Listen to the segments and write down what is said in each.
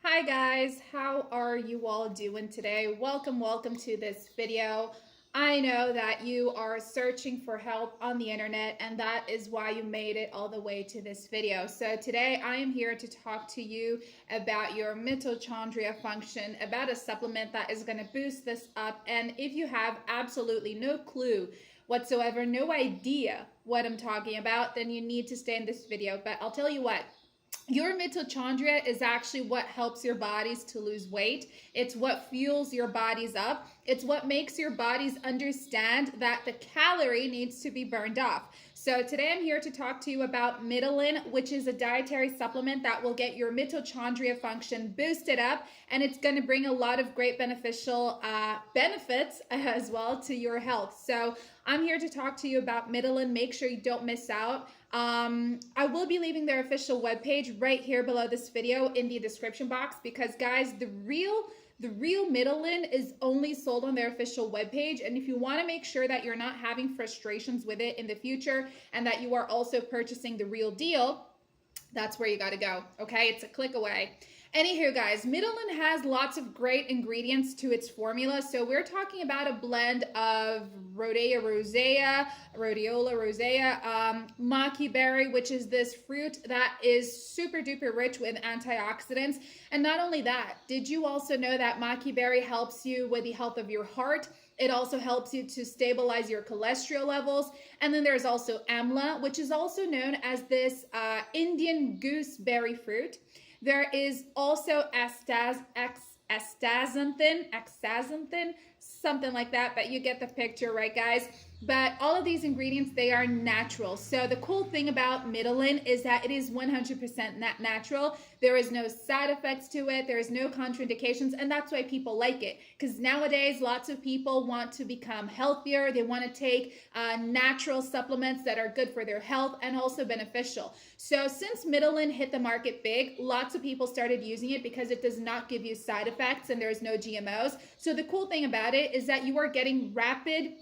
Hi guys, how are you all doing today? Welcome to this video. I know that you are searching for help on the internet, and that is why you made it all the way to this video. So today I am here to talk to you about your mitochondria function, about a supplement that is going to boost this up. And if you have absolutely no clue whatsoever, no idea what I'm talking about, then you need to stay in this video. But I'll tell you what, your mitochondria is actually what helps your bodies to lose weight. It's what fuels your bodies up. It's what makes your bodies understand that the calorie needs to be burned off. So today I'm here to talk to you about Mitolyn, which is a dietary supplement that will get your mitochondria function boosted up, and it's going to bring a lot of great beneficial benefits as well to your health. So I'm here to talk to you about Mitolyn. Make sure you don't miss out. I will be leaving their official webpage right here below this video in the description box, because guys, the real Mitolyn is only sold on their official webpage. And if you want to make sure that you're not having frustrations with it in the future and that you are also purchasing the real deal, that's where you got to go. Okay, it's a click away. Anywho, guys, Mitolyn has lots of great ingredients to its formula. So we're talking about a blend of rhodiola rosea, maki berry, which is this fruit that is super duper rich with antioxidants. And not only that, did you also know that maki berry helps you with the health of your heart? It also helps you to stabilize your cholesterol levels. And then there's also amla, which is also known as this Indian gooseberry fruit. There is also astaxanthin, something like that, but you get the picture, right, guys? But all of these ingredients, they are natural. So the cool thing about Mitolyn is that it is 100% natural. There is no side effects to it. There is no contraindications, and that's why people like it. Because nowadays, lots of people want to become healthier. They want to take natural supplements that are good for their health and also beneficial. So since Mitolyn hit the market big, lots of people started using it because it does not give you side effects and there's no GMOs. So the cool thing about it is that you are getting rapid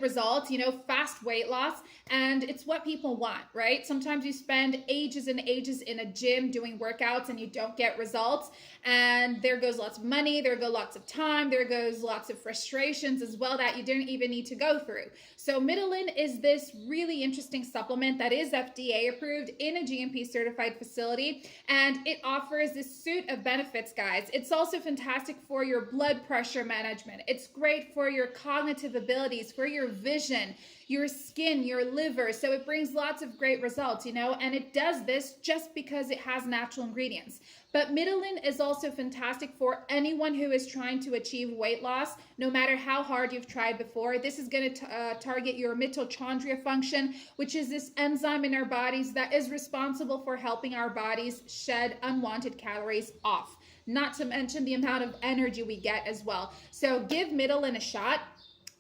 results, fast weight loss, and it's what people want, right? Sometimes you spend ages and ages in a gym doing workouts and you don't get results, and there goes lots of money, there goes lots of time, there goes lots of frustrations as well that you didn't even need to go through. So Mitolyn is this really interesting supplement that is FDA approved in a GMP certified facility, and it offers this suite of benefits, guys. It's also fantastic for your blood pressure management. It's great for your cognitive abilities, for your vision, your skin, your liver. So it brings lots of great results, and it does this just because it has natural ingredients. But Mitolyn is also fantastic for anyone who is trying to achieve weight loss, no matter how hard you've tried before. This is going to target your mitochondria function, which is this enzyme in our bodies that is responsible for helping our bodies shed unwanted calories off. Not to mention the amount of energy we get as well. So give Mitolyn a shot.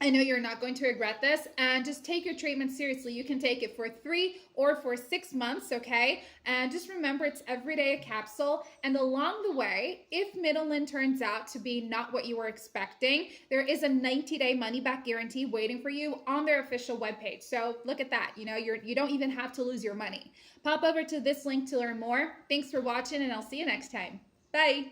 I know you're not going to regret this, and just take your treatment seriously. You can take it for 3 or for 6 months, okay? And just remember, it's every day a capsule. And along the way, if Mitolyn turns out to be not what you were expecting, there is a 90-day money-back guarantee waiting for you on their official webpage. So look at that. You don't even have to lose your money. Pop over to this link to learn more. Thanks for watching, and I'll see you next time. Bye.